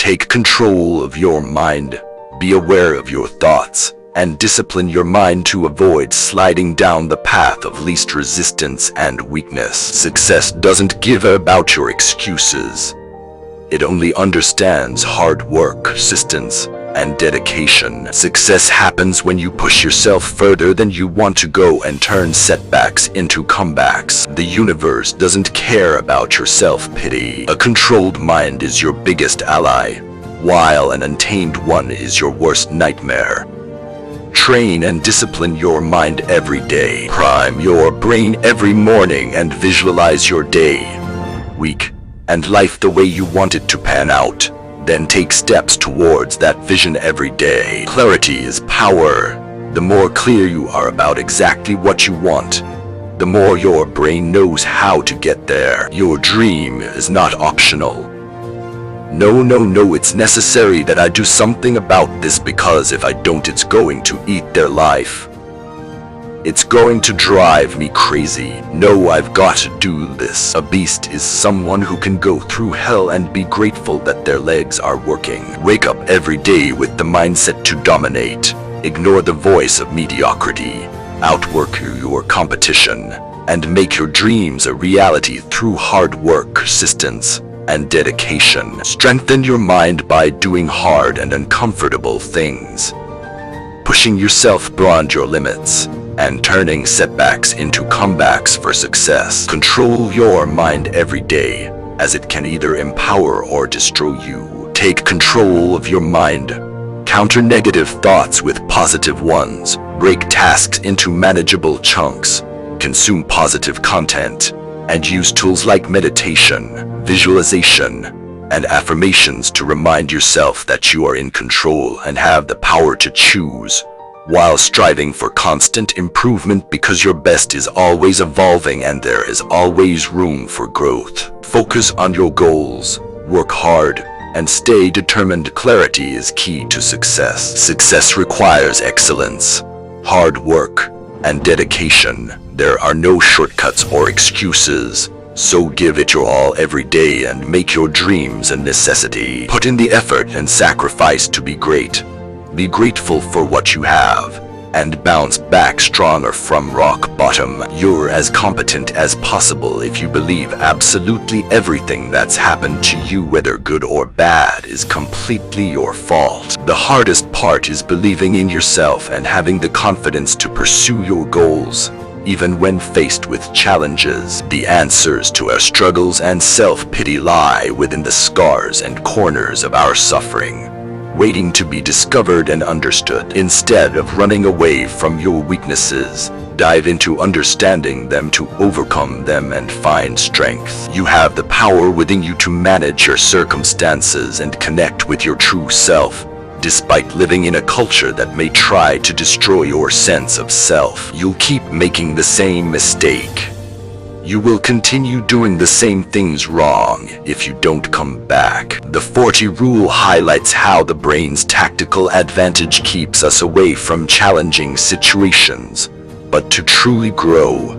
Take control of your mind. Be aware of your thoughts and discipline your mind to avoid sliding down the path of least resistance and weakness. Success doesn't give about your excuses. It only understands hard work, persistence, and dedication. Success happens when you push yourself further than you want to go and turn setbacks into comebacks. The universe doesn't care about your self-pity. A controlled mind is your biggest ally, while an untamed one is your worst nightmare. Train and discipline your mind every day. Prime your brain every morning and visualize your day, week, and life the way you want it to pan out. Then take steps towards that vision every day. Clarity is power. The more clear you are about exactly what you want, the more your brain knows how to get there. Your dream is not optional. No, it's necessary that I do something about this, because if I don't, it's going to eat their life. It's going to drive me crazy. No, I've got to do this. A beast is someone who can go through hell and be grateful that their legs are working. Wake up every day with the mindset to dominate. Ignore the voice of mediocrity. Outwork your competition and make your dreams a reality through hard work, persistence, and dedication. Strengthen your mind by doing hard and uncomfortable things, pushing yourself beyond your limits, and turning setbacks into comebacks for success. Control your mind every day, as it can either empower or destroy you. Take control of your mind. Counter negative thoughts with positive ones. Break tasks into manageable chunks. Consume positive content, and use tools like meditation, visualization, and affirmations to remind yourself that you are in control and have the power to choose, while striving for constant improvement, because your best is always evolving and there is always room for growth. Focus on your goals, work hard, and stay determined. Clarity is key to success. Success requires excellence, hard work, and dedication. There are no shortcuts or excuses, so give it your all every day and make your dreams a necessity. Put in the effort and sacrifice to be great. Be grateful for what you have, and bounce back stronger from rock bottom. You're as competent as possible if you believe absolutely everything that's happened to you, whether good or bad, is completely your fault. The hardest part is believing in yourself and having the confidence to pursue your goals, even when faced with challenges. The answers to our struggles and self-pity lie within the scars and corners of our suffering, waiting to be discovered and understood. Instead of running away from your weaknesses, dive into understanding them to overcome them and find strength. You have the power within you to manage your circumstances and connect with your true self, despite living in a culture that may try to destroy your sense of self. You'll keep making the same mistake. You will continue doing the same things wrong if you don't come back. The 40 rule highlights how the brain's tactical advantage keeps us away from challenging situations. But to truly grow,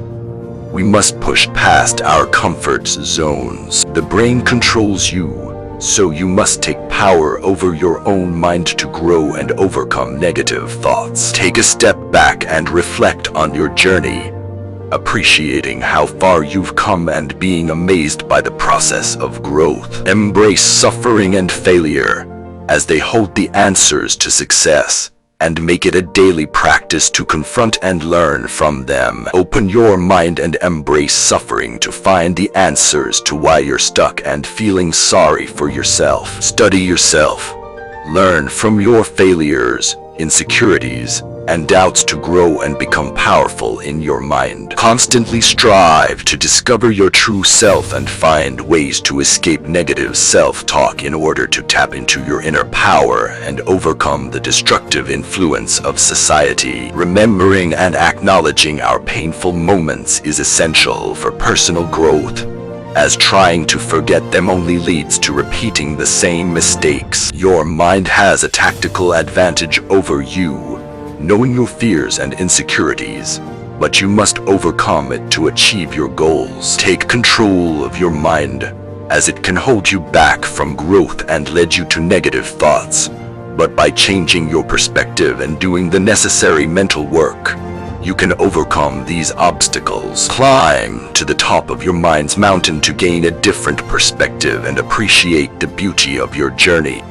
we must push past our comfort zones. The brain controls you, so you must take power over your own mind to grow and overcome negative thoughts. Take a step back and reflect on your journey, appreciating how far you've come and being amazed by the process of growth. Embrace suffering and failure, as they hold the answers to success, and make it a daily practice to confront and learn from them. Open your mind and embrace suffering to find the answers to why you're stuck and feeling sorry for yourself. Study yourself. Learn from your failures, insecurities, and doubts to grow and become powerful in your mind. Constantly strive to discover your true self and find ways to escape negative self-talk in order to tap into your inner power and overcome the destructive influence of society. Remembering and acknowledging our painful moments is essential for personal growth, as trying to forget them only leads to repeating the same mistakes. Your mind has a tactical advantage over you, knowing your fears and insecurities, but you must overcome it to achieve your goals. Take control of your mind. as it can hold you back from growth and lead you to negative thoughts. But by changing your perspective and doing the necessary mental work, you can overcome these obstacles. Climb to the top of your mind's mountain to gain a different perspective and appreciate the beauty of your journey.